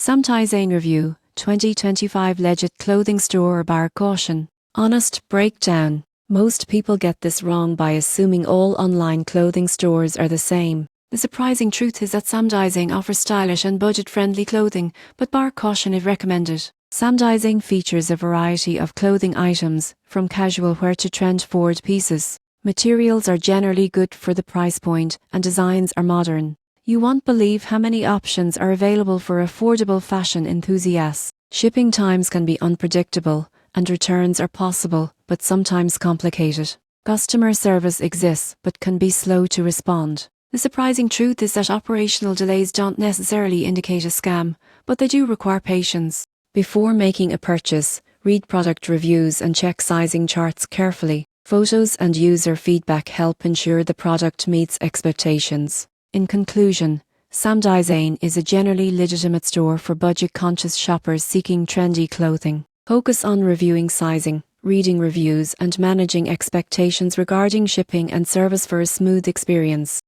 Samdizayn Review 2025 Legit Clothing Store Bar Caution. Honest breakdown. Most people get this wrong by assuming all online clothing stores are the same. The surprising truth is that Samdizayn offers stylish and budget-friendly clothing, but bar caution if recommended. Samdizayn features a variety of clothing items, from casual wear to trend-forward pieces. Materials are generally good for the price point, and designs are modern. You won't believe how many options are available for affordable fashion enthusiasts. Shipping times can be unpredictable, and returns are possible, but sometimes complicated. Customer service exists, but can be slow to respond. The surprising truth is that operational delays don't necessarily indicate a scam, but they do require patience. Before making a purchase, read product reviews and check sizing charts carefully. Photos and user feedback help ensure the product meets expectations. In conclusion, Samdizayn is a generally legitimate store for budget-conscious shoppers seeking trendy clothing. Focus on reviewing sizing, reading reviews, and managing expectations regarding shipping and service for a smooth experience.